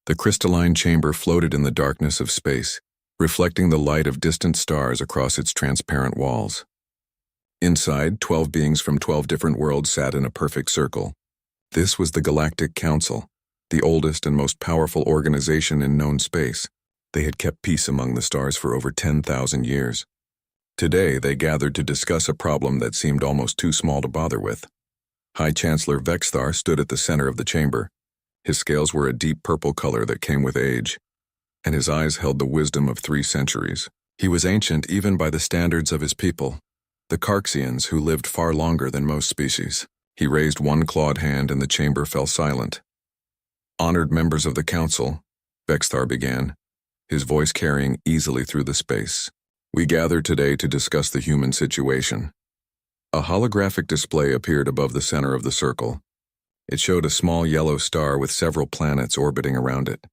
The crystalline chamber floated in the darkness of space, reflecting the light of distant stars across its transparent walls. Inside, 12 beings from 12 different worlds sat in a perfect circle. This was the Galactic Council, the oldest and most powerful organization in known space. They had kept peace among the stars for over 10,000 years. Today, they gathered to discuss a problem that seemed almost too small to bother with. High Chancellor Vexthar stood at the center of the chamber. His scales were a deep purple color that came with age, and his eyes held the wisdom of 3 centuries. He was ancient even by the standards of his people, the Carxians, who lived far longer than most species. He raised one clawed hand and the chamber fell silent. Honored members of the council, Vexthar began, his voice carrying easily through the space. We gather today to discuss the human situation. A holographic display appeared above the center of the circle. It showed a small yellow star with several planets orbiting around it.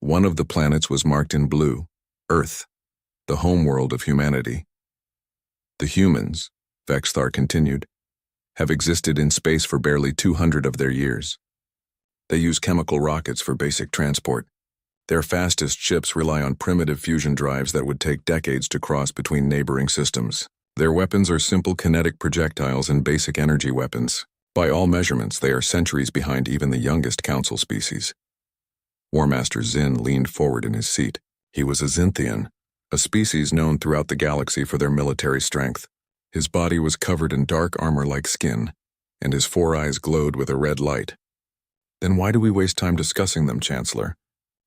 One of the planets was marked in blue, Earth, the homeworld of humanity. The humans, Vexthar continued, have existed in space for barely 200 of their years. They use chemical rockets for basic transport. Their fastest ships rely on primitive fusion drives that would take decades to cross between neighboring systems. Their weapons are simple kinetic projectiles and basic energy weapons. By all measurements, they are centuries behind even the youngest council species. War Master Zin leaned forward in his seat. He was a Xinthian, a species known throughout the galaxy for their military strength. His body was covered in dark armor-like skin, and his 4 eyes glowed with a red light. Then why do we waste time discussing them, Chancellor?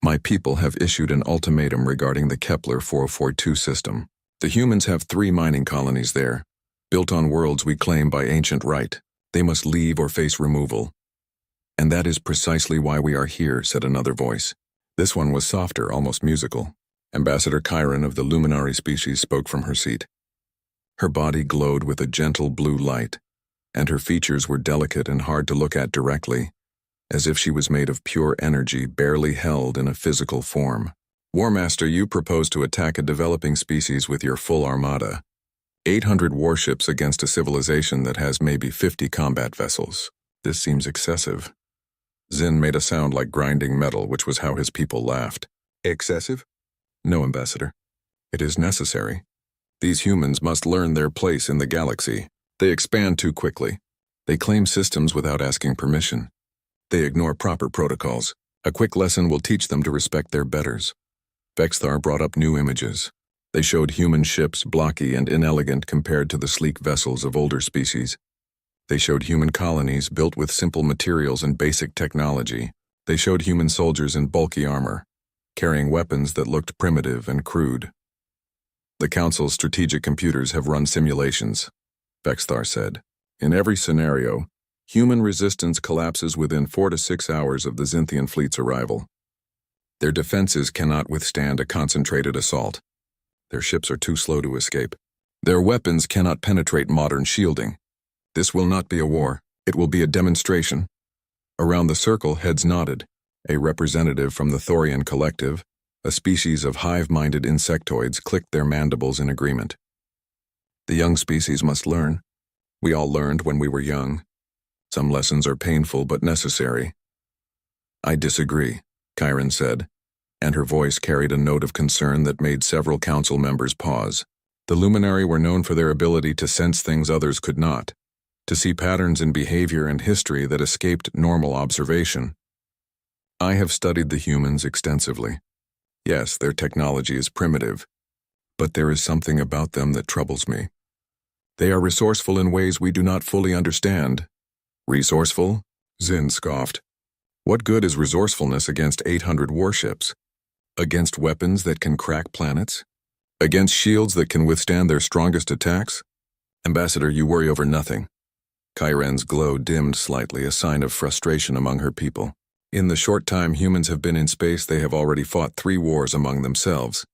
My people have issued an ultimatum regarding the Kepler 4042 system. The humans have 3 mining colonies there, built on worlds we claim by ancient right. They must leave or face removal. And that is precisely why we are here, said another voice. This one was softer, almost musical. Ambassador Chiron of the Luminary species spoke from her seat. Her body glowed with a gentle blue light, and her features were delicate and hard to look at directly, as if she was made of pure energy barely held in a physical form. War Master, you propose to attack a developing species with your full armada. 800 warships against a civilization that has maybe 50 combat vessels. This seems excessive. Zin made a sound like grinding metal, which was how his people laughed. Excessive? No, Ambassador. It is necessary. These humans must learn their place in the galaxy. They expand too quickly. They claim systems without asking permission. They ignore proper protocols. A quick lesson will teach them to respect their betters. Vexthar brought up new images. They showed human ships blocky and inelegant compared to the sleek vessels of older species. They showed human colonies built with simple materials and basic technology. They showed human soldiers in bulky armor, carrying weapons that looked primitive and crude. The Council's strategic computers have run simulations, Vexthar said. In every scenario, human resistance collapses within 4 to 6 hours of the Xinthian fleet's arrival. Their defenses cannot withstand a concentrated assault. Their ships are too slow to escape. Their weapons cannot penetrate modern shielding. This will not be a war. It will be a demonstration. Around the circle, heads nodded. A representative from the Thorian Collective, a species of hive-minded insectoids, clicked their mandibles in agreement. The young species must learn. We all learned when we were young. Some lessons are painful but necessary. I disagree, Chiron said, and her voice carried a note of concern that made several council members pause. The Luminary were known for their ability to sense things others could not, to see patterns in behavior and history that escaped normal observation. I have studied the humans extensively. Yes, their technology is primitive, but there is something about them that troubles me. They are resourceful in ways we do not fully understand. Resourceful? Zin scoffed. What good is resourcefulness against 800 warships? Against weapons that can crack planets? Against shields that can withstand their strongest attacks? Ambassador, you worry over nothing. Chiron's glow dimmed slightly, a sign of frustration among her people. In the short time humans have been in space, they have already fought 3 wars among themselves.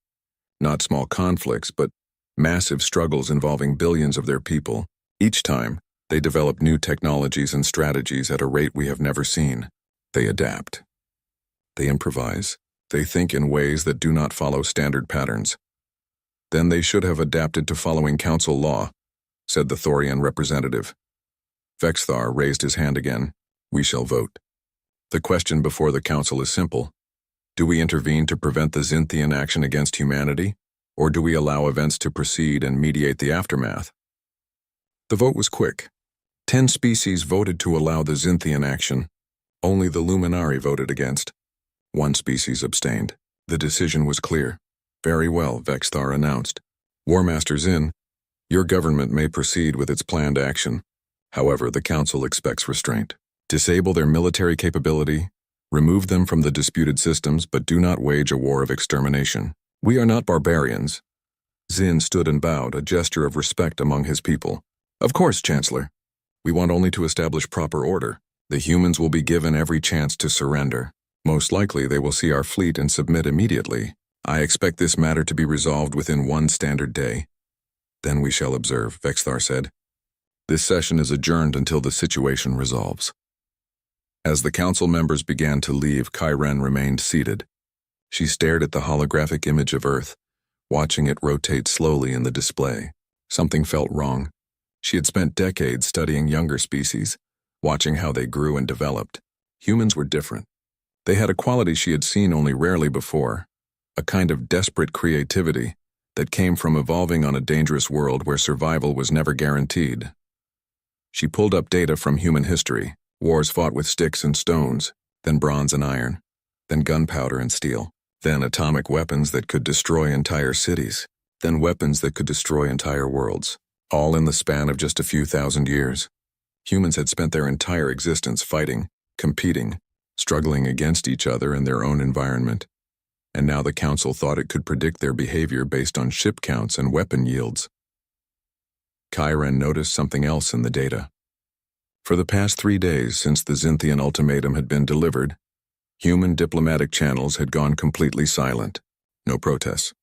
Not small conflicts, but massive struggles involving billions of their people. Each time, they develop new technologies and strategies at a rate we have never seen. They adapt. They improvise. They think in ways that do not follow standard patterns. Then they should have adapted to following council law, said the Thorian representative. Vexthar raised his hand again. We shall vote. The question before the council is simple. Do we intervene to prevent the Xinthian action against humanity, or do we allow events to proceed and mediate the aftermath? The vote was quick. 10 species voted to allow the Xinthian action. Only the Luminari voted against. 1 species abstained. The decision was clear. Very well, Vexthar announced. War Master Xin, your government may proceed with its planned action. However, the Council expects restraint. Disable their military capability, remove them from the disputed systems, but do not wage a war of extermination. We are not barbarians. Xin stood and bowed, a gesture of respect among his people. Of course, Chancellor. We want only to establish proper order. The humans will be given every chance to surrender. Most likely they will see our fleet and submit immediately. I expect this matter to be resolved within 1 standard day. Then we shall observe, Vexthar said. This session is adjourned until the situation resolves. As the council members began to leave, Kai-Ren remained seated. She stared at the holographic image of Earth, watching it rotate slowly in the display. Something felt wrong. She had spent decades studying younger species, watching how they grew and developed. Humans were different. They had a quality she had seen only rarely before, a kind of desperate creativity that came from evolving on a dangerous world where survival was never guaranteed. She pulled up data from human history, wars fought with sticks and stones, then bronze and iron, then gunpowder and steel, then atomic weapons that could destroy entire cities, then weapons that could destroy entire worlds, all in the span of just a few thousand years. Humans had spent their entire existence fighting, competing, struggling against each other and their own environment. And now the Council thought it could predict their behavior based on ship counts and weapon yields. Kai-Ren noticed something else in the data. For the past 3 days since the Xinthian ultimatum had been delivered, human diplomatic channels had gone completely silent. No protests.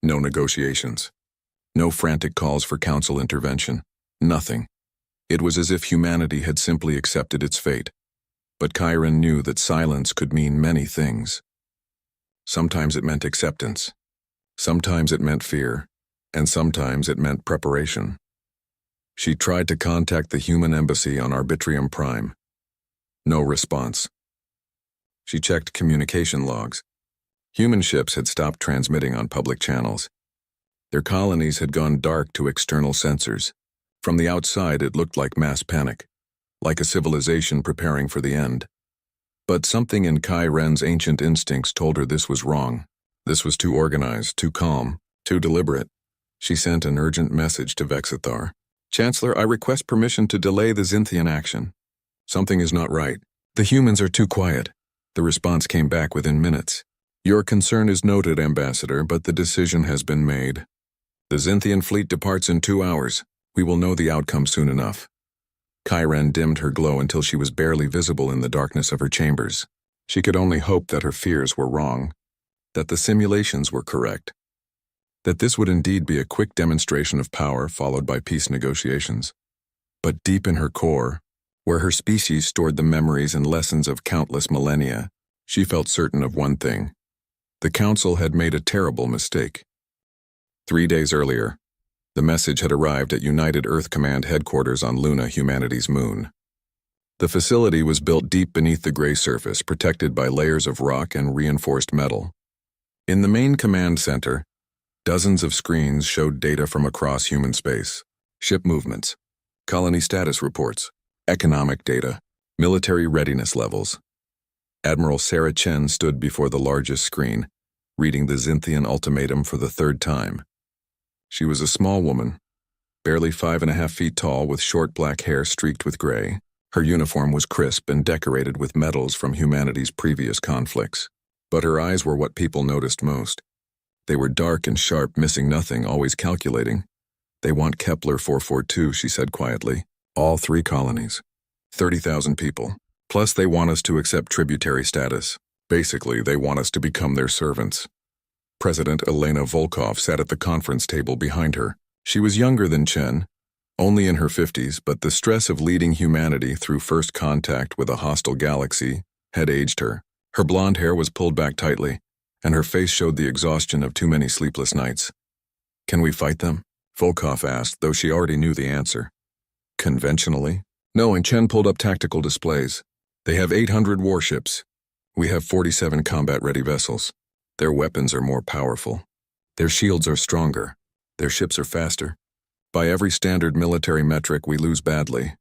No negotiations. No frantic calls for Council intervention. Nothing. It was as if humanity had simply accepted its fate. But Kai-Ren knew that silence could mean many things. Sometimes it meant acceptance. Sometimes it meant fear. And sometimes it meant preparation. She tried to contact the human embassy on Arbitrium Prime. No response. She checked communication logs. Human ships had stopped transmitting on public channels. Their colonies had gone dark to external sensors. From the outside, it looked like mass panic, like a civilization preparing for the end. But something in Kai-Ren's ancient instincts told her this was wrong. This was too organized, too calm, too deliberate. She sent an urgent message to Vexithar. Chancellor, I request permission to delay the Xinthian action. Something is not right. The humans are too quiet. The response came back within minutes. Your concern is noted, Ambassador, but the decision has been made. The Xinthian fleet departs in 2 hours. We will know the outcome soon enough. Kai-Ren dimmed her glow until she was barely visible in the darkness of her chambers. She could only hope that her fears were wrong, that the simulations were correct, that this would indeed be a quick demonstration of power followed by peace negotiations. But deep in her core, where her species stored the memories and lessons of countless millennia, she felt certain of one thing. The Council had made a terrible mistake. 3 days earlier, the message had arrived at United Earth Command headquarters on Luna, humanity's moon. The facility was built deep beneath the gray surface, protected by layers of rock and reinforced metal. In the main command center, dozens of screens showed data from across human space, ship movements, colony status reports, economic data, military readiness levels. Admiral Sarah Chen stood before the largest screen, reading the Xinthian ultimatum for the 3rd time. She was a small woman, barely 5.5 feet tall, with short black hair streaked with gray. Her uniform was crisp and decorated with medals from humanity's previous conflicts. But her eyes were what people noticed most. They were dark and sharp, missing nothing, always calculating. They want Kepler 442, she said quietly. All 3 colonies. 30,000 people. Plus they want us to accept tributary status. Basically, they want us to become their servants. President Elena Volkov sat at the conference table behind her. She was younger than Chen, only in her 50s, but the stress of leading humanity through first contact with a hostile galaxy had aged her. Her blonde hair was pulled back tightly, and her face showed the exhaustion of too many sleepless nights. Can we fight them? Volkov asked, though she already knew the answer. Conventionally? No, and Chen pulled up tactical displays. They have 800 warships. We have 47 combat-ready vessels. Their weapons are more powerful. Their shields are stronger. Their ships are faster. By every standard military metric, we lose badly.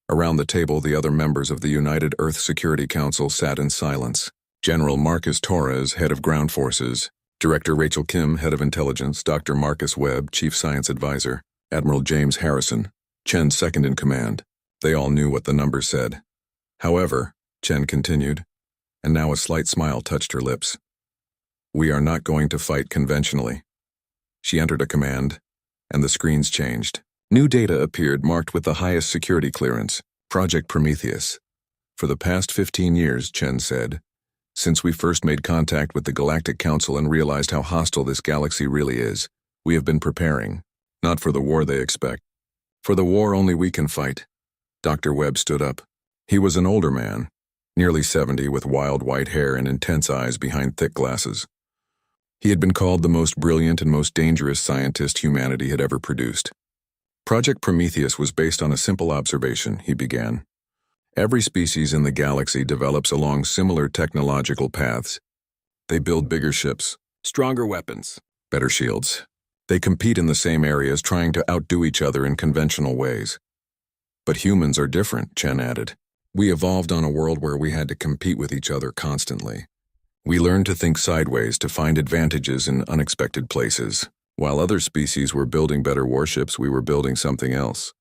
Around the table, the other members of the United Earth Security Council sat in silence. General Marcus Torres, head of ground forces, Director Rachel Kim, head of intelligence, Dr. Marcus Webb, chief science advisor, Admiral James Harrison, Chen second in command. They all knew what the numbers said. However, Chen continued, and now a slight smile touched her lips. We are not going to fight conventionally. She entered a command, and the screens changed. New data appeared marked with the highest security clearance, Project Prometheus. For the past 15 years, Chen said, since we first made contact with the Galactic Council and realized how hostile this galaxy really is, we have been preparing, not for the war they expect. For the war only we can fight. Dr. Webb stood up. He was an older man, nearly 70, with wild white hair and intense eyes behind thick glasses. He had been called the most brilliant and most dangerous scientist humanity had ever produced. Project Prometheus was based on a simple observation, he began. Every species in the galaxy develops along similar technological paths. They build bigger ships, stronger weapons, better shields. They compete in the same areas, trying to outdo each other in conventional ways. But humans are different, Chen added. We evolved on a world where we had to compete with each other constantly. We learned to think sideways, to find advantages in unexpected places. While other species were building better warships, we were building something else.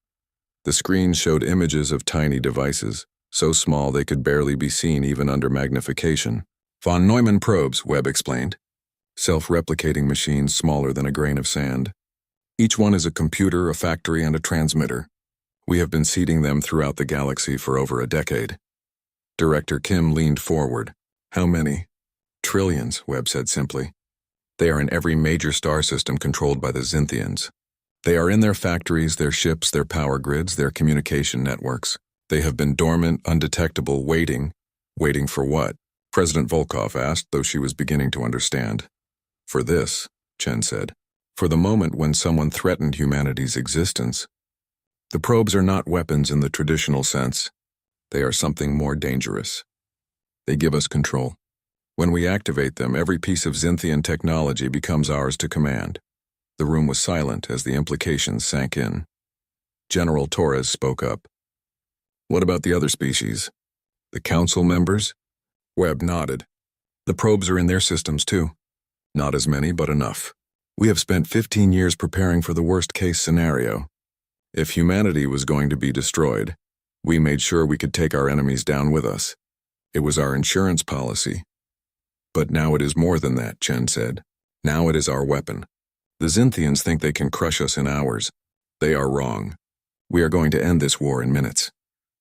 The screens showed images of tiny devices, so small they could barely be seen even under magnification. Von Neumann probes, Webb explained. Self-replicating machines smaller than a grain of sand. Each one is a computer, a factory, and a transmitter. We have been seeding them throughout the galaxy for over a decade. Director Kim leaned forward. How many? Trillions, Webb said simply. They are in every major star system controlled by the Xinthians. They are in their factories, their ships, their power grids, their communication networks. They have been dormant, undetectable, waiting. Waiting for what? President Volkov asked, though she was beginning to understand. For this, Chen said. For the moment when someone threatened humanity's existence. The probes are not weapons in the traditional sense. They are something more dangerous. They give us control. When we activate them, every piece of Xinthian technology becomes ours to command. The room was silent as the implications sank in. General Torres spoke up. What about the other species? The council members? Webb nodded. The probes are in their systems too. Not as many, but enough. We have spent 15 years preparing for the worst-case scenario. If humanity was going to be destroyed, we made sure we could take our enemies down with us. It was our insurance policy. But now it is more than that, Chen said. Now it is our weapon. The Xinthians think they can crush us in hours. They are wrong. We are going to end this war in minutes.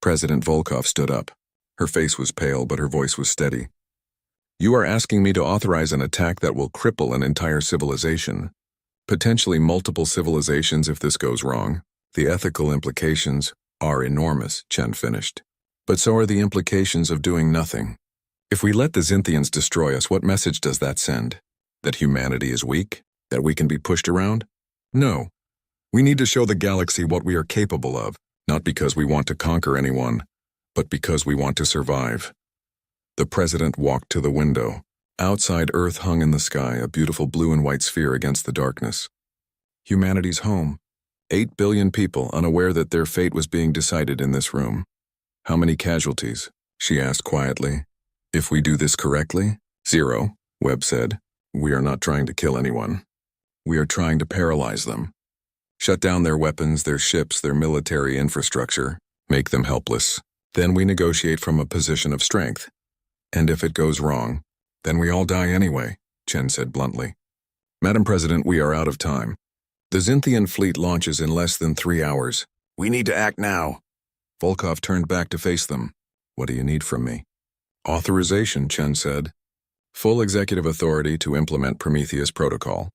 President Volkov stood up. Her face was pale, but her voice was steady. You are asking me to authorize an attack that will cripple an entire civilization. Potentially multiple civilizations if this goes wrong. The ethical implications are enormous, Chen finished. But so are the implications of doing nothing. If we let the Xinthians destroy us, what message does that send? That humanity is weak? That we can be pushed around? No. We need to show the galaxy what we are capable of, not because we want to conquer anyone, but because we want to survive. The president walked to the window. Outside, Earth hung in the sky, a beautiful blue and white sphere against the darkness. Humanity's home. 8 billion people, unaware that their fate was being decided in this room. How many casualties? She asked quietly. If we do this correctly? 0, Webb said. We are not trying to kill anyone. We are trying to paralyze them. Shut down their weapons, their ships, their military infrastructure. Make them helpless. Then we negotiate from a position of strength. And if it goes wrong, then we all die anyway, Chen said bluntly. Madam President, we are out of time. The Xinthian fleet launches in less than 3 hours. We need to act now. Volkov turned back to face them. What do you need from me? Authorization, Chen said. Full executive authority to implement Prometheus protocol.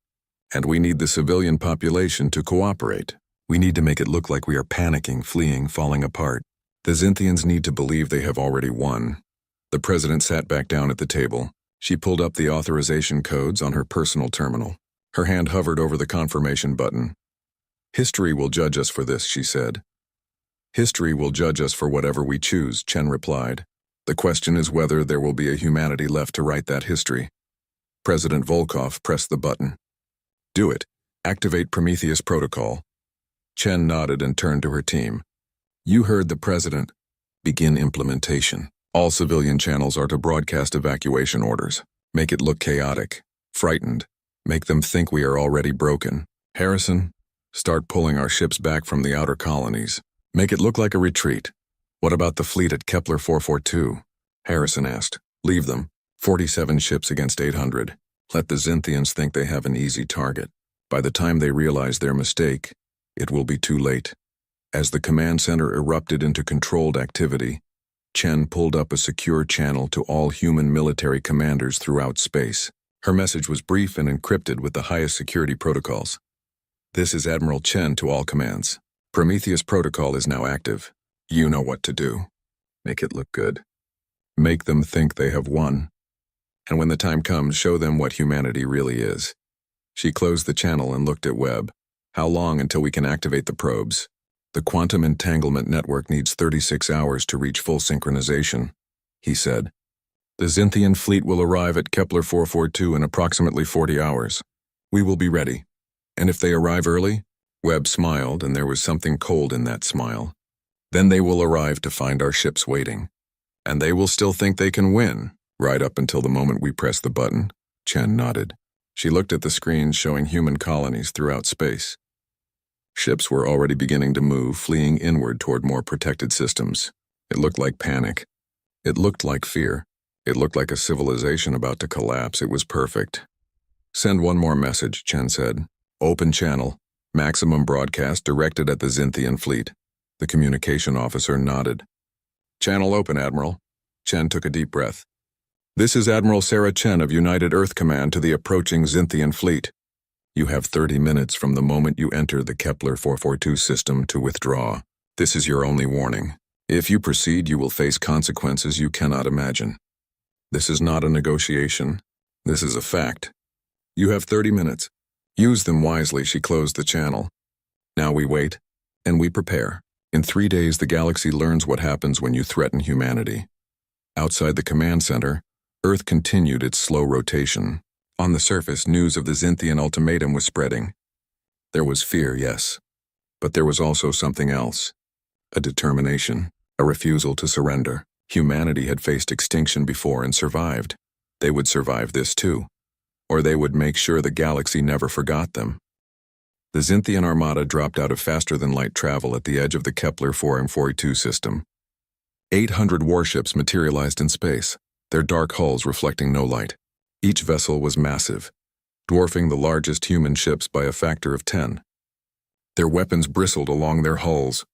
And we need the civilian population to cooperate. We need to make it look like we are panicking, fleeing, falling apart. The Xinthians need to believe they have already won. The president sat back down at the table. She pulled up the authorization codes on her personal terminal. Her hand hovered over the confirmation button. History will judge us for this, she said. History will judge us for whatever we choose, Chen replied. The question is whether there will be a humanity left to write that history. President Volkov pressed the button. Do it. Activate Prometheus Protocol. Chen nodded and turned to her team. You heard the president. Begin implementation. All civilian channels are to broadcast evacuation orders. Make it look chaotic, frightened. Make them think we are already broken. Harrison, start pulling our ships back from the outer colonies. Make it look like a retreat. What about the fleet at Kepler 442? Harrison asked. Leave them. 47 ships against 800. Let the Xinthians think they have an easy target. By the time they realize their mistake, it will be too late. As the command center erupted into controlled activity, Chen pulled up a secure channel to all human military commanders throughout space. Her message was brief and encrypted with the highest security protocols. This is Admiral Chen to all commands. Prometheus Protocol is now active. You know what to do. Make it look good. Make them think they have won. And when the time comes, show them what humanity really is. She closed the channel and looked at Webb. How long until we can activate the probes? The quantum entanglement network needs 36 hours to reach full synchronization, he said. The Xinthian fleet will arrive at Kepler 442 in approximately 40 hours. We will be ready. And if they arrive early? Webb smiled, and there was something cold in that smile. Then they will arrive to find our ships waiting. And they will still think they can win, right up until the moment we press the button. Chen nodded. She looked at the screens showing human colonies throughout space. Ships were already beginning to move, fleeing inward toward more protected systems. It looked like panic. It looked like fear. It looked like a civilization about to collapse. It was perfect. Send one more message, Chen said. Open channel. Maximum broadcast directed at the Xinthian fleet. The communication officer nodded. Channel open, Admiral. Chen took a deep breath. This is Admiral Sarah Chen of United Earth Command to the approaching Xinthian fleet. You have 30 minutes from the moment you enter the Kepler 442 system to withdraw. This is your only warning. If you proceed, you will face consequences you cannot imagine. This is not a negotiation. This is a fact. You have 30 minutes. Use them wisely. She closed the channel. Now we wait, and we prepare. In 3 days, the galaxy learns what happens when you threaten humanity. Outside the command center, Earth continued its slow rotation. On the surface, news of the Xinthian ultimatum was spreading. There was fear, yes. But there was also something else. A determination, a refusal to surrender. Humanity had faced extinction before and survived. They would survive this too. Or they would make sure the galaxy never forgot them. The Xinthian armada dropped out of faster-than-light travel at the edge of the Kepler 442 system. 800 warships materialized in space, their dark hulls reflecting no light. Each vessel was massive, dwarfing the largest human ships by a factor of 10. Their weapons bristled along their hulls,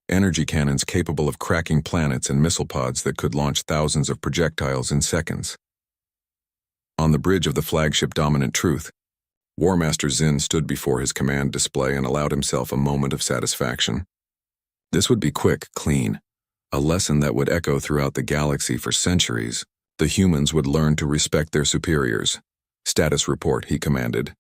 energy cannons capable of cracking planets and missile pods that could launch thousands of projectiles in seconds. On the bridge of the flagship Dominant Truth, War Master Xin stood before his command display and allowed himself a moment of satisfaction. This would be quick, clean, a lesson that would echo throughout the galaxy for centuries. The humans would learn to respect their superiors. Status report, he commanded.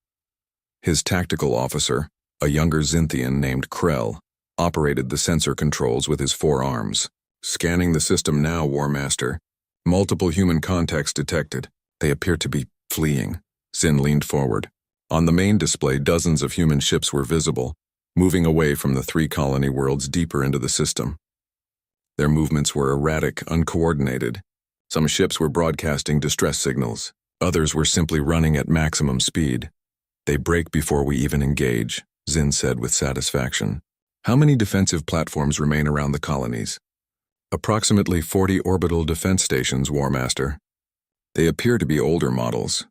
His tactical officer, a younger Xinthian named Krell, operated the sensor controls with his 4 arms. Scanning the system now, War Master. Multiple human contacts detected. They appear to be fleeing. Xin leaned forward. On the main display, dozens of human ships were visible, moving away from the 3 colony worlds deeper into the system. Their movements were erratic, uncoordinated. Some ships were broadcasting distress signals. Others were simply running at maximum speed. They break before we even engage, Xin said with satisfaction. How many defensive platforms remain around the colonies? Approximately 40 orbital defense stations, War Master. They appear to be older models.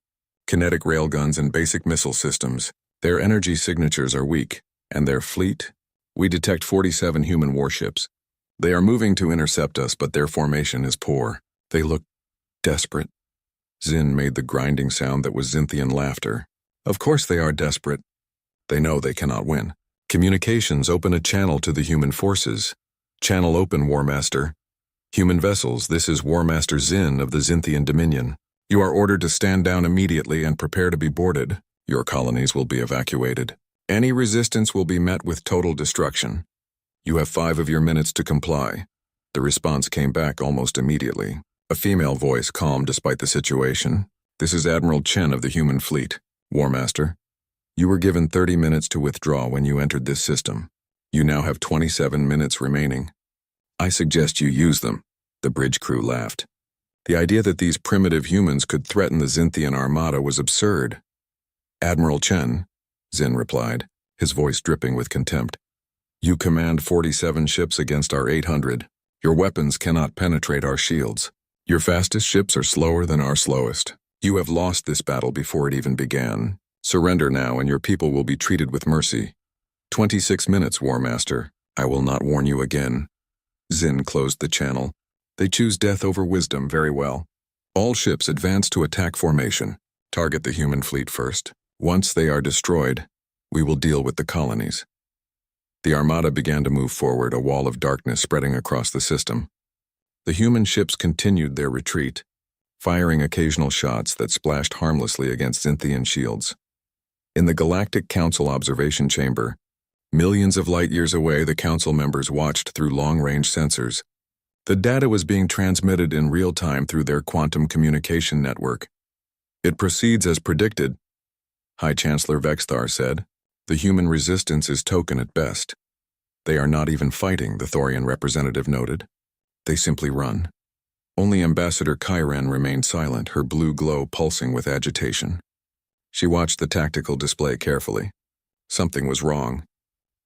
Kinetic railguns and basic missile systems. Their energy signatures are weak. And their fleet? We detect 47 human warships. They are moving to intercept us, but their formation is poor. They look desperate. Xin made the grinding sound that was Xinthian laughter. Of course they are desperate. They know they cannot win. Communications open a channel to the human forces. Channel open, War Master. Human vessels, this is War Master Xin of the Xinthian Dominion. You are ordered to stand down immediately and prepare to be boarded. Your colonies will be evacuated. Any resistance will be met with total destruction. You have 5 of your minutes to comply. The response came back almost immediately. A female voice calmed despite the situation. "This is Admiral Chen of the human fleet. War Master, you were given 30 minutes to withdraw when you entered this system. You now have 27 minutes remaining. I suggest you use them." The bridge crew laughed. The idea that these primitive humans could threaten the Xinthian armada was absurd. "Admiral Chen," Xin replied, his voice dripping with contempt, "you command 47 ships against our 800. Your weapons cannot penetrate our shields. Your fastest ships are slower than our slowest. You have lost this battle before it even began. Surrender now and your people will be treated with mercy. 26 minutes, War Master. I will not warn you again." Xin closed the channel. "They choose death over wisdom very well. All ships advance to attack formation. Target the human fleet first. Once they are destroyed, we will deal with the colonies." The armada began to move forward, a wall of darkness spreading across the system. The human ships continued their retreat, firing occasional shots that splashed harmlessly against Xinthian shields. In the Galactic Council observation chamber, millions of light years away, the council members watched through long-range sensors. The data was being transmitted in real time through their quantum communication network. "It proceeds as predicted," High Chancellor Vexthar said. "The human resistance is token at best." "They are not even fighting," the Thorian representative noted. "They simply run." Only Ambassador Kyren remained silent, her blue glow pulsing with agitation. She watched the tactical display carefully. Something was wrong.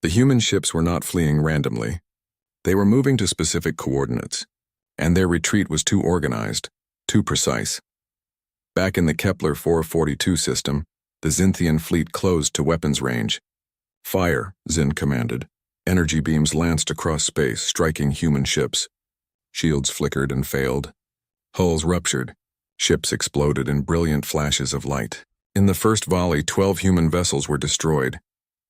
The human ships were not fleeing randomly. They were moving to specific coordinates, and their retreat was too organized, too precise. Back in the Kepler 442 system, the Xinthian fleet closed to weapons range. "Fire," Xin commanded. Energy beams lanced across space, striking human ships. Shields flickered and failed. Hulls ruptured. Ships exploded in brilliant flashes of light. In the first volley, 12 human vessels were destroyed.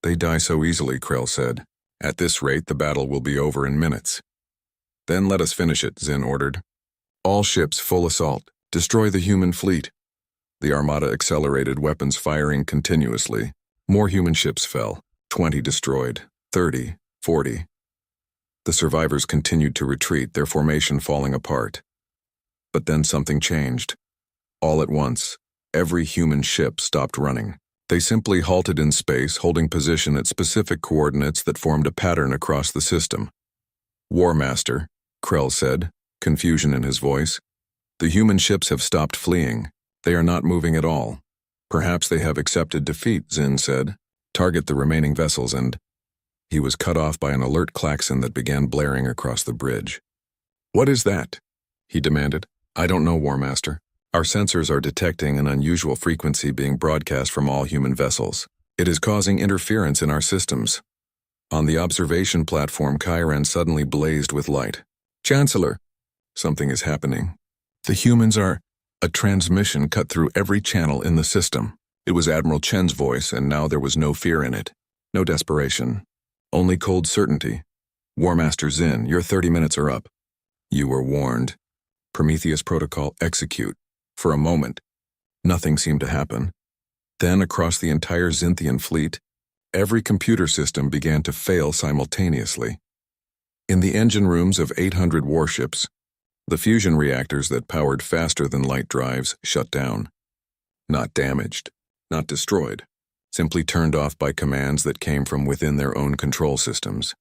"They die so easily," Krell said. "At this rate, the battle will be over in minutes." "Then let us finish it," Xin ordered. "All ships, full assault. Destroy the human fleet." The armada accelerated, weapons firing continuously. More human ships fell. 20 destroyed. 30. 40. The survivors continued to retreat, their formation falling apart. But then something changed. All at once, every human ship stopped running. They simply halted in space, holding position at specific coordinates that formed a pattern across the system. "War Master," Krell said, confusion in his voice. "The human ships have stopped fleeing. They are not moving at all." "Perhaps they have accepted defeat," Xin said. "Target the remaining vessels and—" He was cut off by an alert klaxon that began blaring across the bridge. "What is that?" he demanded. "I don't know, War Master. Our sensors are detecting an unusual frequency being broadcast from all human vessels. It is causing interference in our systems." On the observation platform, Kyren suddenly blazed with light. "Chancellor, something is happening. The humans are—" A transmission cut through every channel in the system. It was Admiral Chen's voice, and now there was no fear in it. No desperation. Only cold certainty. "War Master Xin, your 30 minutes are up. You were warned. Prometheus Protocol, execute." For a moment, nothing seemed to happen. Then, across the entire Xinthian fleet, every computer system began to fail simultaneously. In the engine rooms of 800 warships, the fusion reactors that powered faster than light drives shut down. Not damaged, not destroyed, simply turned off by commands that came from within their own control systems.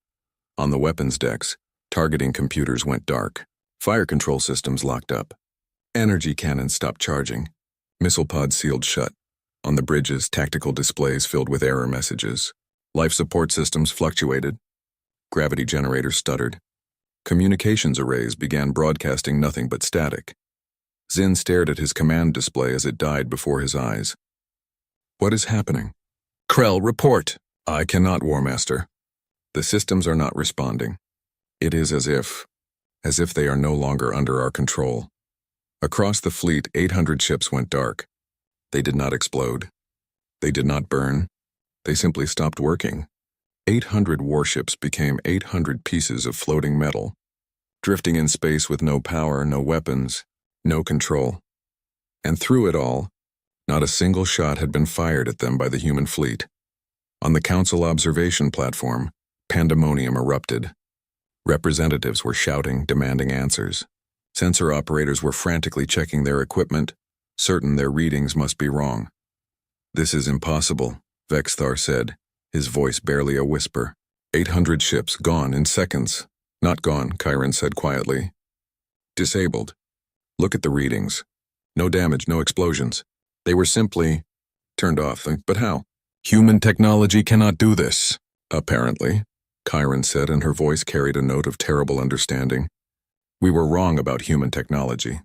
On the weapons decks, targeting computers went dark. Fire control systems locked up. Energy cannons stopped charging. Missile pods sealed shut. On the bridges, tactical displays filled with error messages. Life support systems fluctuated. Gravity generators stuttered. Communications arrays began broadcasting nothing but static. Xin stared at his command display as it died before his eyes. "What is happening?" "Krell, report." "I cannot, War Master. The systems are not responding. It is as if they are no longer under our control." Across the fleet, 800 ships went dark. They did not explode. They did not burn. They simply stopped working. 800 warships became 800 pieces of floating metal, drifting in space with no power, no weapons, no control. And through it all, not a single shot had been fired at them by the human fleet. On the Council observation platform, pandemonium erupted. Representatives were shouting, demanding answers. Sensor operators were frantically checking their equipment, certain their readings must be wrong. "This is impossible," Vexthar said, his voice barely a whisper. 800 ships gone in seconds. "Not gone," Chiron said quietly. "Disabled. Look at the readings. No damage, no explosions. They were simply turned off. But how? Human technology cannot do this." "Apparently," Chiron said, and her voice carried a note of terrible understanding. "We were wrong about human technology."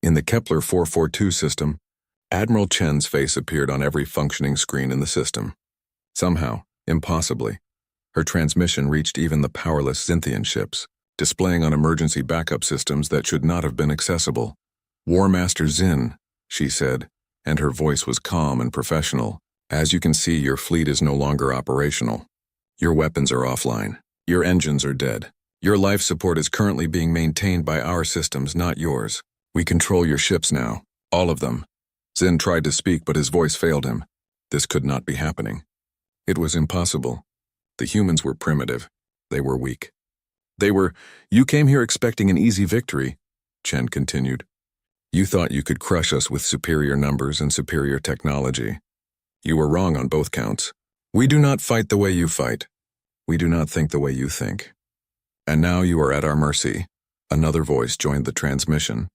In the Kepler 442 system, Admiral Chen's face appeared on every functioning screen in the system. Somehow, impossibly, her transmission reached even the powerless Xinthian ships, displaying on emergency backup systems that should not have been accessible. "War Master Xin," she said, and her voice was calm and professional. "As you can see, your fleet is no longer operational. Your weapons are offline. Your engines are dead. Your life support is currently being maintained by our systems, not yours. We control your ships now, all of them." Xin tried to speak, but his voice failed him. This could not be happening. It was impossible. The humans were primitive. They were weak. "You came here expecting an easy victory," Chen continued. "You thought you could crush us with superior numbers and superior technology. You were wrong on both counts. We do not fight the way you fight. We do not think the way you think. And now you are at our mercy." Another voice joined the transmission.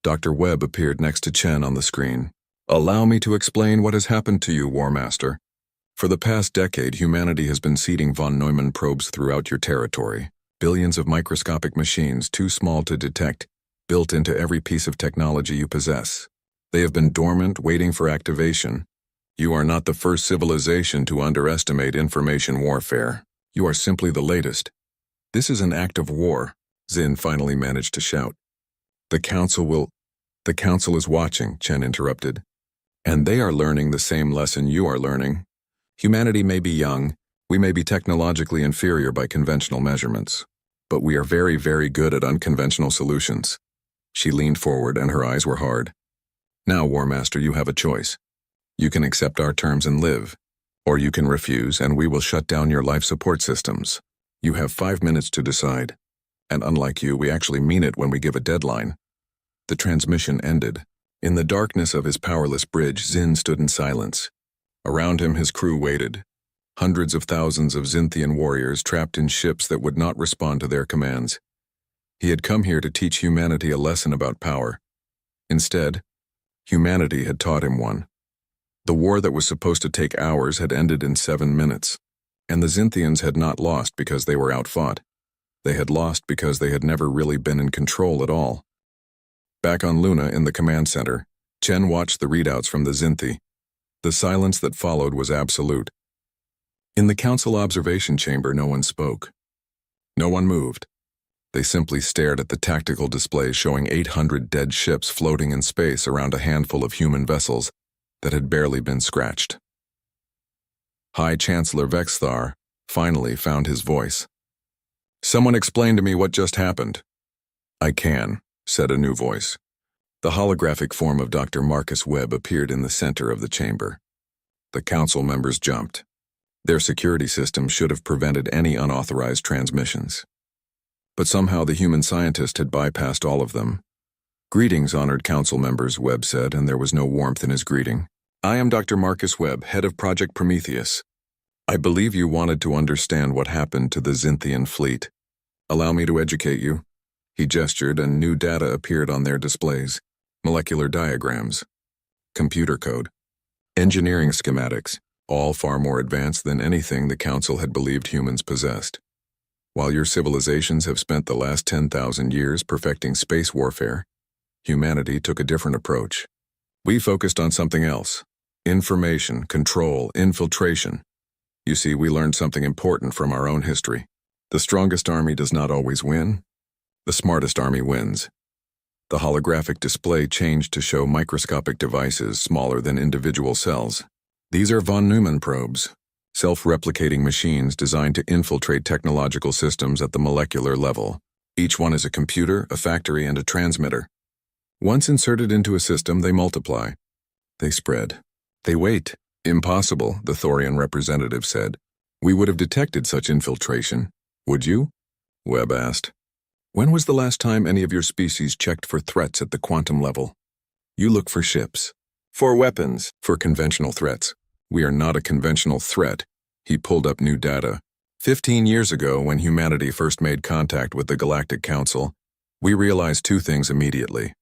Dr. Webb appeared next to Chen on the screen. "Allow me to explain what has happened to you, War Master. For the past decade, humanity has been seeding von Neumann probes throughout your territory. Billions of microscopic machines, too small to detect, built into every piece of technology you possess. They have been dormant, waiting for activation. You are not the first civilization to underestimate information warfare. You are simply the latest. This is an act of war," Xin finally managed to shout. The Council is watching," Chen interrupted. "And they are learning the same lesson you are learning. Humanity may be young, we may be technologically inferior by conventional measurements, but we are very, very good at unconventional solutions." She leaned forward and her eyes were hard. "Now, War Master, you have a choice. You can accept our terms and live, or you can refuse and we will shut down your life support systems. You have 5 minutes to decide. And unlike you, we actually mean it when we give a deadline." The transmission ended. In the darkness of his powerless bridge, Xin stood in silence. Around him his crew waited. Hundreds of thousands of Xinthian warriors trapped in ships that would not respond to their commands. He had come here to teach humanity a lesson about power. Instead, humanity had taught him one. The war that was supposed to take hours had ended in 7 minutes, and the Xinthians had not lost because they were outfought. They had lost because they had never really been in control at all. Back on Luna in the command center, Chen watched the readouts from the Xinthi. The silence that followed was absolute. In the council observation chamber, no one spoke. No one moved. They simply stared at the tactical displays showing 800 dead ships floating in space around a handful of human vessels that had barely been scratched. High Chancellor Vexthar finally found his voice. "Someone explain to me what just happened." "I can," said a new voice. The holographic form of Dr. Marcus Webb appeared in the center of the chamber. The council members jumped. Their security system should have prevented any unauthorized transmissions. But somehow the human scientist had bypassed all of them. "Greetings, honored council members," Webb said, and there was no warmth in his greeting. "I am Dr. Marcus Webb, head of Project Prometheus. I believe you wanted to understand what happened to the Xinthian fleet. Allow me to educate you." He gestured and new data appeared on their displays. Molecular diagrams, computer code, engineering schematics, all far more advanced than anything the Council had believed humans possessed. While your civilizations have spent the last 10,000 years perfecting space warfare, humanity took a different approach. We focused on something else: information, control, infiltration. You see, we learned something important from our own history. The strongest army does not always win. The smartest army wins. The holographic display changed to show microscopic devices smaller than individual cells. These are von Neumann probes, self-replicating machines designed to infiltrate technological systems at the molecular level. Each one is a computer, a factory, and a transmitter. Once inserted into a system, they multiply. They spread. They wait. "Impossible," the Thorian representative said. "We would have detected such infiltration. Would you?" Webb asked. When was the last time any of your species checked for threats at the quantum level? You look for ships. For weapons. For conventional threats. We are not a conventional threat. He pulled up new data. 15 years ago, when humanity first made contact with the Galactic Council, we realized two things immediately.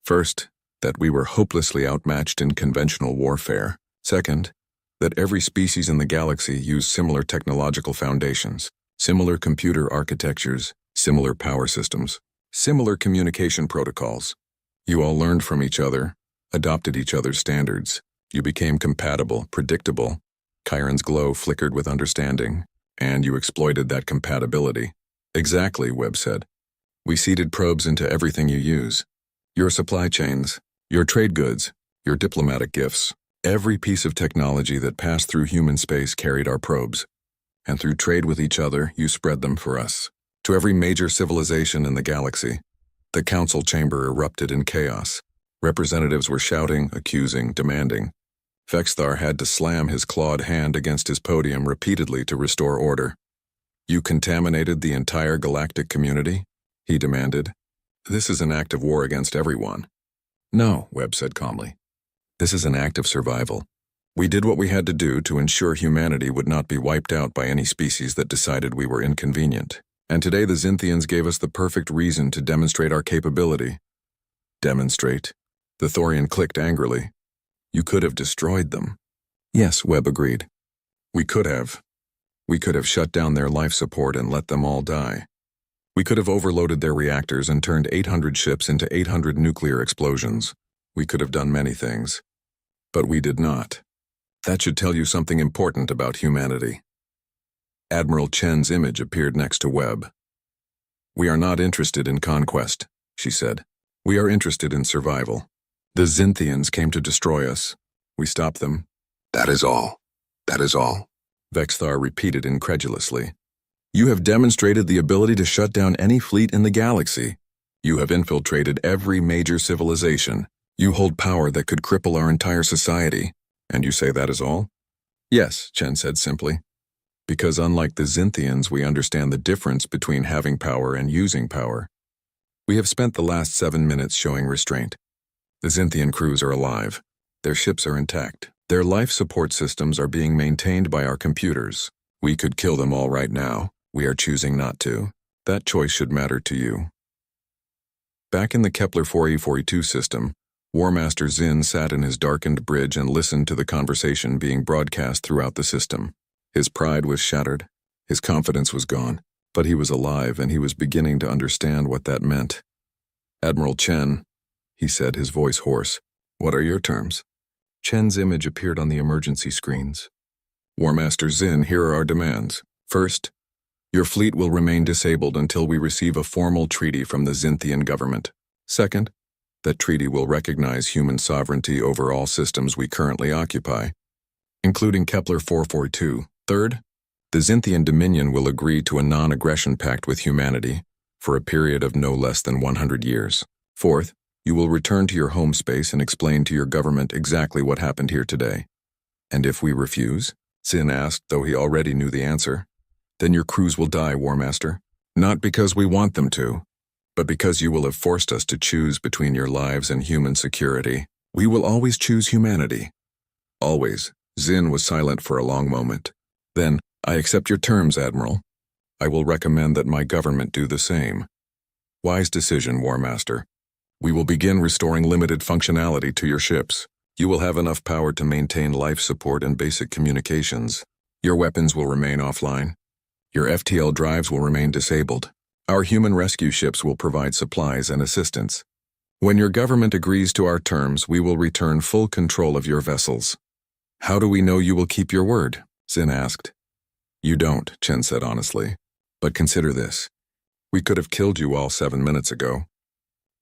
First, that we were hopelessly outmatched in conventional warfare. Second, that every species in the galaxy used similar technological foundations, similar computer architectures, similar power systems, similar communication protocols. You all learned from each other, adopted each other's standards. You became compatible, predictable. Chiron's glow flickered with understanding, and you exploited that compatibility. Exactly, Webb said. We seeded probes into everything you use. Your supply chains, your trade goods, your diplomatic gifts. Every piece of technology that passed through human space carried our probes. And through trade with each other, you spread them for us. To every major civilization in the galaxy. The council chamber erupted in chaos. Representatives were shouting, accusing, demanding. Vexthar had to slam his clawed hand against his podium repeatedly to restore order. You contaminated the entire galactic community? He demanded. This is an act of war against everyone. No, Webb said calmly. This is an act of survival. We did what we had to do to ensure humanity would not be wiped out by any species that decided we were inconvenient. And today the Xinthians gave us the perfect reason to demonstrate our capability. Demonstrate? The Thorian clicked angrily. You could have destroyed them. Yes, Webb agreed. We could have. We could have shut down their life support and let them all die. We could have overloaded their reactors and turned 800 ships into 800 nuclear explosions. We could have done many things. But we did not. That should tell you something important about humanity. Admiral Chen's image appeared next to Webb. We are not interested in conquest, she said. We are interested in survival. The Xinthians came to destroy us. We stopped them. That is all. That is all. Vexthar repeated incredulously. You have demonstrated the ability to shut down any fleet in the galaxy. You have infiltrated every major civilization. You hold power that could cripple our entire society. And you say that is all? Yes, Chen said simply. Because unlike the Xinthians, we understand the difference between having power and using power. We have spent the last 7 minutes showing restraint. The Xinthian crews are alive. Their ships are intact. Their life support systems are being maintained by our computers. We could kill them all right now. We are choosing not to. That choice should matter to you. Back in the Kepler 4E42 system, War Master Xin sat in his darkened bridge and listened to the conversation being broadcast throughout the system. His pride was shattered. His confidence was gone. But he was alive, and he was beginning to understand what that meant. Admiral Chen, he said, his voice hoarse. What are your terms? Chen's image appeared on the emergency screens. War Master Xin, here are our demands. First, your fleet will remain disabled until we receive a formal treaty from the Xinthian government. Second, that treaty will recognize human sovereignty over all systems we currently occupy, including Kepler 442. Third, the Xinthian Dominion will agree to a non-aggression pact with humanity for a period of no less than 100 years. Fourth, you will return to your home space and explain to your government exactly what happened here today. And if we refuse? Xin asked, though he already knew the answer. Then your crews will die, War Master. Not because we want them to, but because you will have forced us to choose between your lives and human security. We will always choose humanity. Always. Xin was silent for a long moment. Then, I accept your terms, Admiral. I will recommend that my government do the same. Wise decision, War Master. We will begin restoring limited functionality to your ships. You will have enough power to maintain life support and basic communications. Your weapons will remain offline. Your FTL drives will remain disabled. Our human rescue ships will provide supplies and assistance. When your government agrees to our terms, we will return full control of your vessels. How do we know you will keep your word? Xin asked. You don't, Chen said honestly. But consider this. We could have killed you all 7 minutes ago.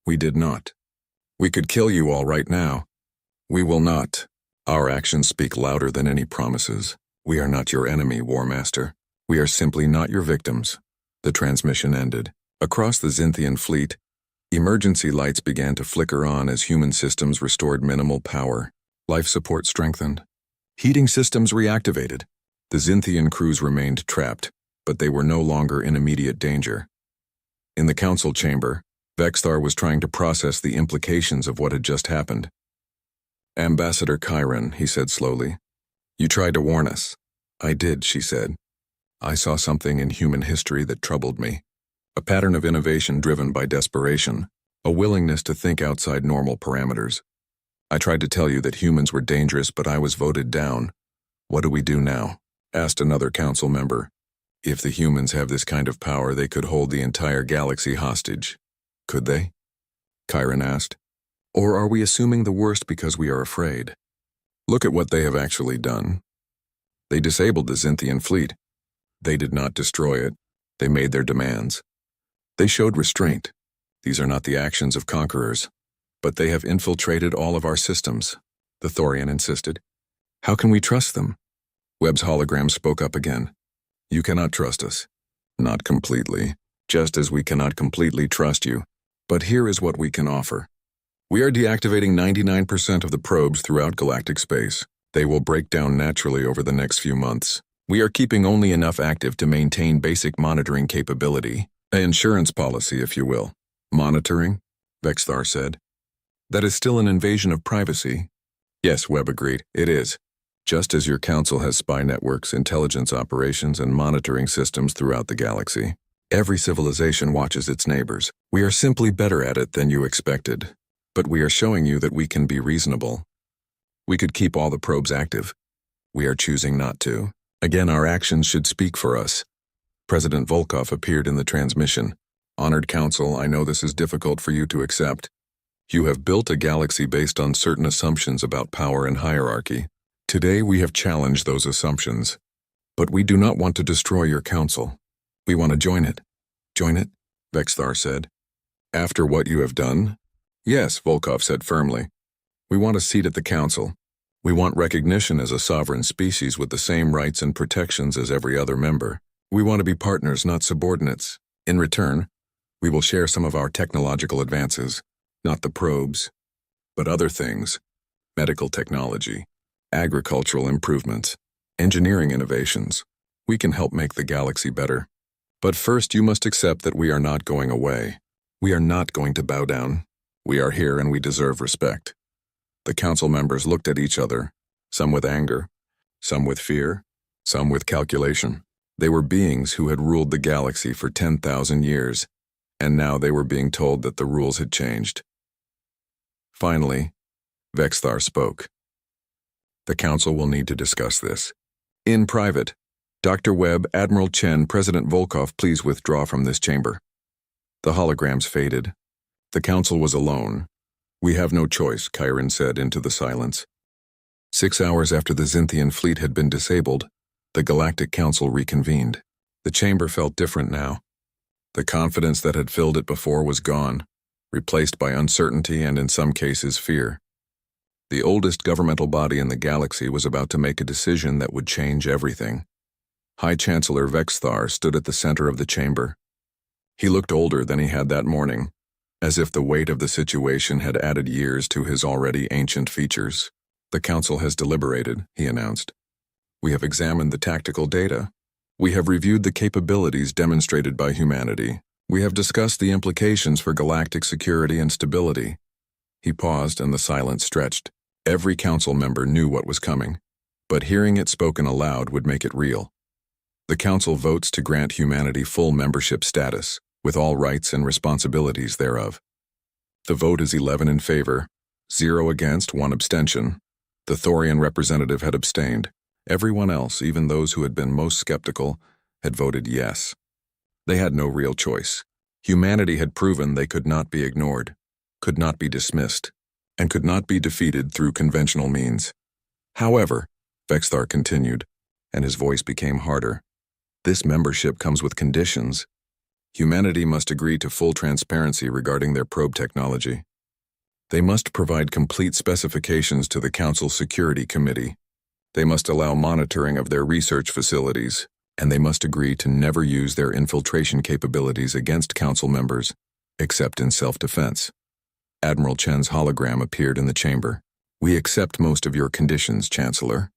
We did not. We could kill you all right now. We will not. Our actions speak louder than any promises. We are not your enemy, War Master. We are simply not your victims. The transmission ended. Across the Xinthian fleet, emergency lights began to flicker on as human systems restored minimal power. Life support strengthened. Heating systems reactivated. The Xinthian crews remained trapped, but they were no longer in immediate danger. In the council chamber, Vexthar was trying to process the implications of what had just happened. "Ambassador Chiron," he said slowly, "you tried to warn us." "I did," she said. "I saw something in human history that troubled me. A pattern of innovation driven by desperation, a willingness to think outside normal parameters. I tried to tell you that humans were dangerous, but I was voted down. What do we do now?" asked another council member. "If the humans have this kind of power, they could hold the entire galaxy hostage. Could they?" Chiron asked. "Or are we assuming the worst because we are afraid? Look at what they have actually done. They disabled the Xinthian fleet. They did not destroy it. They made their demands. They showed restraint. These are not the actions of conquerors. But they have infiltrated all of our systems," the Thorian insisted. "How can we trust them?" Webb's hologram spoke up again. "You cannot trust us. Not completely, just as we cannot completely trust you. But here is what we can offer. We are deactivating 99% of the probes throughout galactic space. They will break down naturally over the next few months. We are keeping only enough active to maintain basic monitoring capability. An insurance policy, if you will." "Monitoring?" Vexthar said. "That is still an invasion of privacy." "Yes," Webb agreed, "it is. Just as your council has spy networks, intelligence operations, and monitoring systems throughout the galaxy. Every civilization watches its neighbors. We are simply better at it than you expected. But we are showing you that we can be reasonable. We could keep all the probes active. We are choosing not to. Again, our actions should speak for us." President Volkov appeared in the transmission. "Honored Council, I know this is difficult for you to accept. You have built a galaxy based on certain assumptions about power and hierarchy. Today we have challenged those assumptions. But we do not want to destroy your council. We want to join it." "Join it?" Vexthar said. "After what you have done?" "Yes," Volkov said firmly. "We want a seat at the council. We want recognition as a sovereign species with the same rights and protections as every other member. We want to be partners, not subordinates. In return, we will share some of our technological advances, not the probes, but other things: medical technology, agricultural improvements, engineering innovations. We can help make the galaxy better. But first you must accept that we are not going away. We are not going to bow down. We are here and we deserve respect." The council members looked at each other, some with anger, some with fear, some with calculation. They were beings who had ruled the galaxy for 10,000 years, and now they were being told that the rules had changed. Finally, Vexthar spoke. "The council will need to discuss this. In private. Dr. Webb, Admiral Chen, President Volkov, please withdraw from this chamber." The holograms faded. The council was alone. "We have no choice," Chiron said into the silence. 6 hours after the Xinthian fleet had been disabled, the Galactic Council reconvened. The chamber felt different now. The confidence that had filled it before was gone, replaced by uncertainty and, in some cases, fear. The oldest governmental body in the galaxy was about to make a decision that would change everything. High Chancellor Vexthar stood at the center of the chamber. He looked older than he had that morning, as if the weight of the situation had added years to his already ancient features. "The council has deliberated," he announced. "We have examined the tactical data. We have reviewed the capabilities demonstrated by humanity. We have discussed the implications for galactic security and stability." He paused and the silence stretched. Every council member knew what was coming, but hearing it spoken aloud would make it real. The council votes to grant humanity full membership status, with all rights and responsibilities thereof. The vote is 11 in favor, 0 against, 1 abstention. The Thorian representative had abstained. Everyone else, even those who had been most skeptical, had voted yes. They had no real choice. Humanity had proven they could not be ignored, could not be dismissed, and could not be defeated through conventional means. "However," Vexthar continued, and his voice became harder, "this membership comes with conditions. Humanity must agree to full transparency regarding their probe technology. They must provide complete specifications to the Council Security Committee. They must allow monitoring of their research facilities, and they must agree to never use their infiltration capabilities against Council members, except in self-defense." Admiral Chen's hologram appeared in the chamber. "We accept most of your conditions, Chancellor.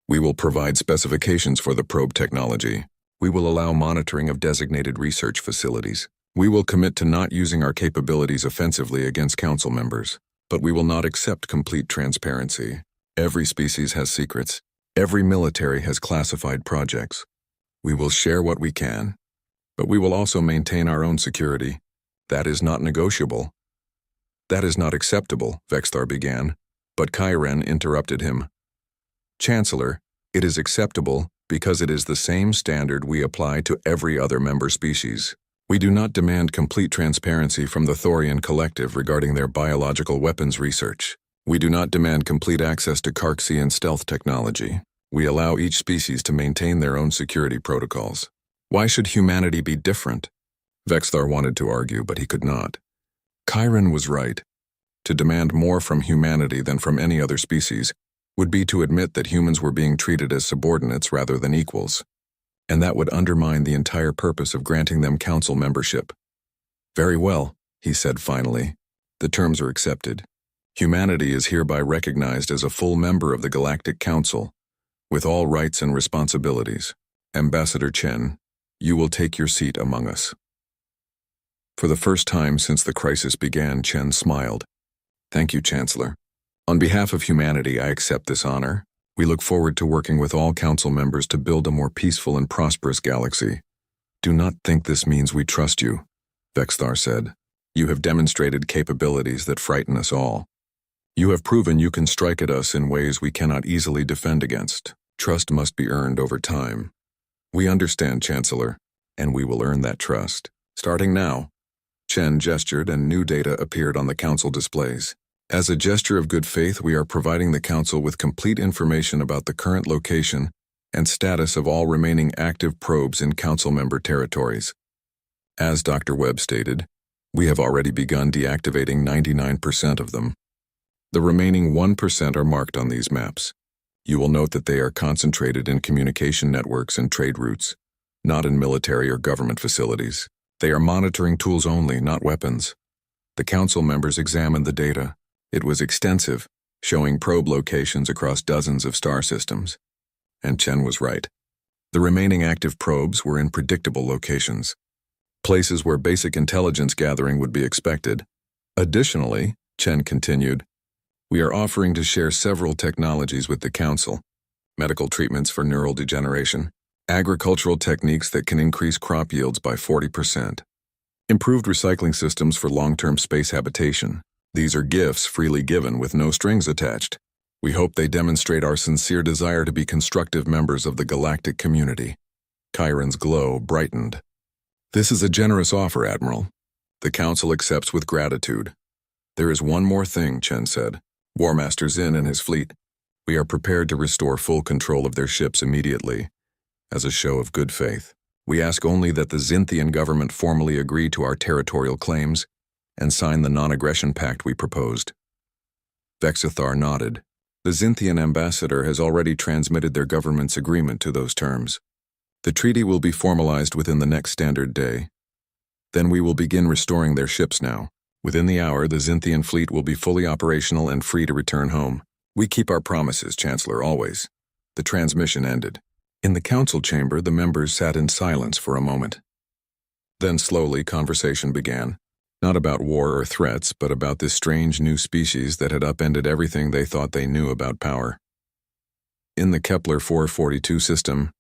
We will provide specifications for the probe technology. We will allow monitoring of designated research facilities. We will commit to not using our capabilities offensively against council members, but we will not accept complete transparency. Every species has secrets. Every military has classified projects. We will share what we can, but we will also maintain our own security. That is not negotiable. That is not acceptable, Vexthar began, but Chiron interrupted him. Chancellor, it is acceptable because it is the same standard we apply to every other member species. We do not demand complete transparency from the Thorian Collective regarding their biological weapons research. We do not demand complete access to Carxian stealth technology. We allow each species to maintain their own security protocols. Why should humanity be different? Vexthar wanted to argue, but he could not. Chiron was right. To demand more from humanity than from any other species would be to admit that humans were being treated as subordinates rather than equals, and that would undermine the entire purpose of granting them council membership. Very well, he said finally. The terms are accepted. Humanity is hereby recognized as a full member of the Galactic Council, with all rights and responsibilities. Ambassador Chen, you will take your seat among us. For the first time since the crisis began, Chen smiled. Thank you, Chancellor. On behalf of humanity, I accept this honor. We look forward to working with all council members to build a more peaceful and prosperous galaxy. Do not think this means we trust you, Vexthar said. You have demonstrated capabilities that frighten us all. You have proven you can strike at us in ways we cannot easily defend against. Trust must be earned over time. We understand, Chancellor, and we will earn that trust. Starting now. Chen gestured and new data appeared on the council displays. As a gesture of good faith, we are providing the council with complete information about the current location and status of all remaining active probes in council member territories. As Dr. Webb stated, we have already begun deactivating 99% of them. The remaining 1% are marked on these maps. You will note that they are concentrated in communication networks and trade routes, not in military or government facilities. They are monitoring tools only, not weapons. The council members examined the data. It was extensive, showing probe locations across dozens of star systems. And Chen was right. The remaining active probes were in predictable locations, places where basic intelligence gathering would be expected. Additionally, Chen continued, we are offering to share several technologies with the Council: medical treatments for neural degeneration, agricultural techniques that can increase crop yields by 40%, improved recycling systems for long-term space habitation. These are gifts freely given with no strings attached. We hope they demonstrate our sincere desire to be constructive members of the galactic community. Chiron's glow brightened. This is a generous offer, Admiral. The Council accepts with gratitude. There is one more thing, Chen said. War Master Zin and his fleet. We are prepared to restore full control of their ships immediately, as a show of good faith. We ask only that the Xinthian government formally agree to our territorial claims and sign the non-aggression pact we proposed. Vexthar nodded. The Xinthian ambassador has already transmitted their government's agreement to those terms. The treaty will be formalized within the next standard day. Then we will begin restoring their ships now. Within the hour, the Xinthian fleet will be fully operational and free to return home. We keep our promises, Chancellor, always. The transmission ended. In the council chamber, the members sat in silence for a moment. Then slowly, conversation began. Not about war or threats, but about this strange new species that had upended everything they thought they knew about power. In the Kepler 442 system,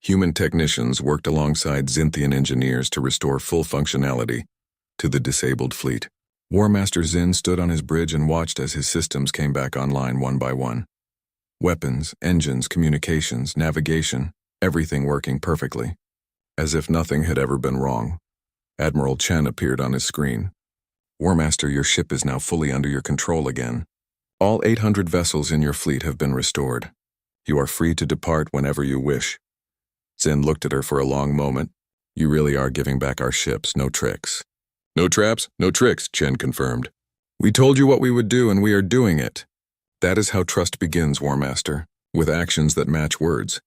human technicians worked alongside Xinthian engineers to restore full functionality to the disabled fleet. War Master Zin stood on his bridge and watched as his systems came back online one by one. Weapons, engines, communications, navigation, everything working perfectly, as if nothing had ever been wrong. Admiral Chen appeared on his screen. War Master, your ship is now fully under your control again. All 800 vessels in your fleet have been restored. You are free to depart whenever you wish. Zin looked at her for a long moment. You really are giving back our ships, no tricks. No traps, no tricks, Chen confirmed. We told you what we would do and we are doing it. That is how trust begins, War Master, with actions that match words.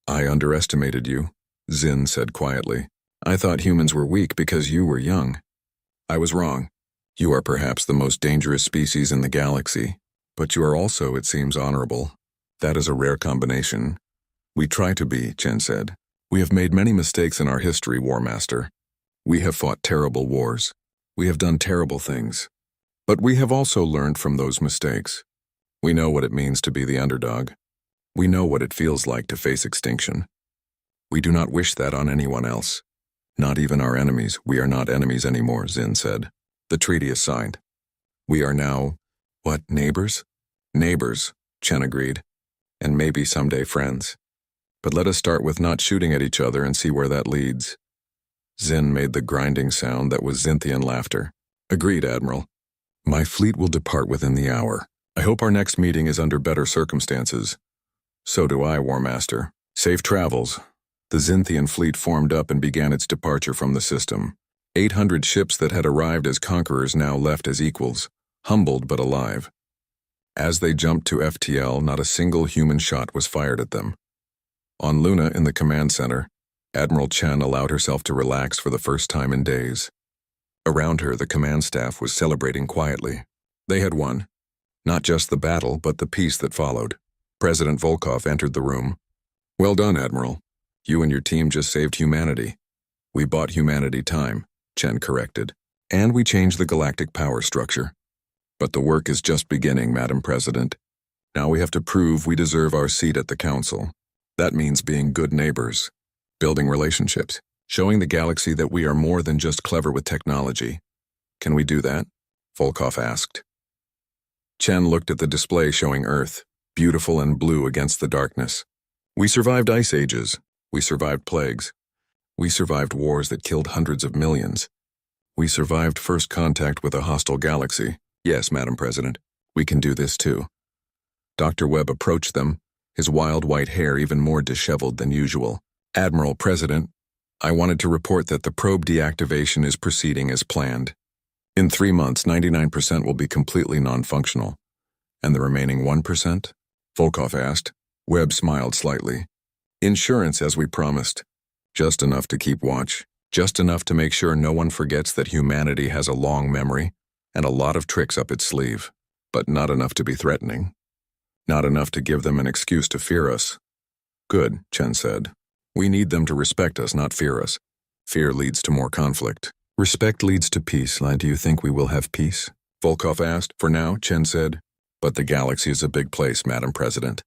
I underestimated you, Zin said quietly. I thought humans were weak because you were young. I was wrong. You are perhaps the most dangerous species in the galaxy, but you are also, it seems, honorable. That is a rare combination. We try to be, Chen said. We have made many mistakes in our history, War Master. We have fought terrible wars. We have done terrible things. But we have also learned from those mistakes. We know what it means to be the underdog. We know what it feels like to face extinction. We do not wish that on anyone else. Not even our enemies. We are not enemies anymore, Zin said. The treaty is signed. We are now, what, neighbors? Neighbors, Chen agreed. And maybe someday friends. But let us start with not shooting at each other and see where that leads. Zin made the grinding sound that was Zinthian laughter. Agreed, Admiral. My fleet will depart within the hour. I hope our next meeting is under better circumstances. So do I, War Master. Safe travels. The Zinthian fleet formed up and began its departure from the system. 800 ships that had arrived as conquerors now left as equals, humbled but alive. As they jumped to FTL, not a single human shot was fired at them. On Luna in the command center, Admiral Chen allowed herself to relax for the first time in days. Around her, the command staff was celebrating quietly. They had won. Not just the battle, but the peace that followed. President Volkov entered the room. Well done, Admiral. You and your team just saved humanity. We bought humanity time, Chen corrected. And we changed the galactic power structure. But the work is just beginning, Madam President. Now we have to prove we deserve our seat at the Council. That means being good neighbors, building relationships, showing the galaxy that we are more than just clever with technology. Can we do that? Volkov asked. Chen looked at the display showing Earth, beautiful and blue against the darkness. We survived ice ages. We survived plagues. We survived wars that killed hundreds of millions. We survived first contact with a hostile galaxy. Yes, Madam President, we can do this too. Dr. Webb approached them, his wild white hair even more disheveled than usual. Admiral President, I wanted to report that the probe deactivation is proceeding as planned. In 3 months, 99% will be completely non-functional. And the remaining 1%? Volkov asked. Webb smiled slightly. Insurance, as we promised. Just enough to keep watch. Just enough to make sure no one forgets that humanity has a long memory and a lot of tricks up its sleeve. But not enough to be threatening. Not enough to give them an excuse to fear us. Good, Chen said. We need them to respect us, not fear us. Fear leads to more conflict. Respect leads to peace. Do you think we will have peace? Volkov asked. For now, Chen said. But the galaxy is a big place, Madam President.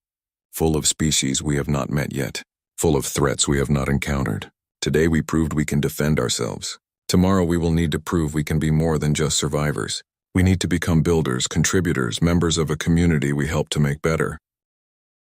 Full of species we have not met yet. Full of threats we have not encountered. Today we proved we can defend ourselves. Tomorrow we will need to prove we can be more than just survivors. We need to become builders, contributors, members of a community we help to make better.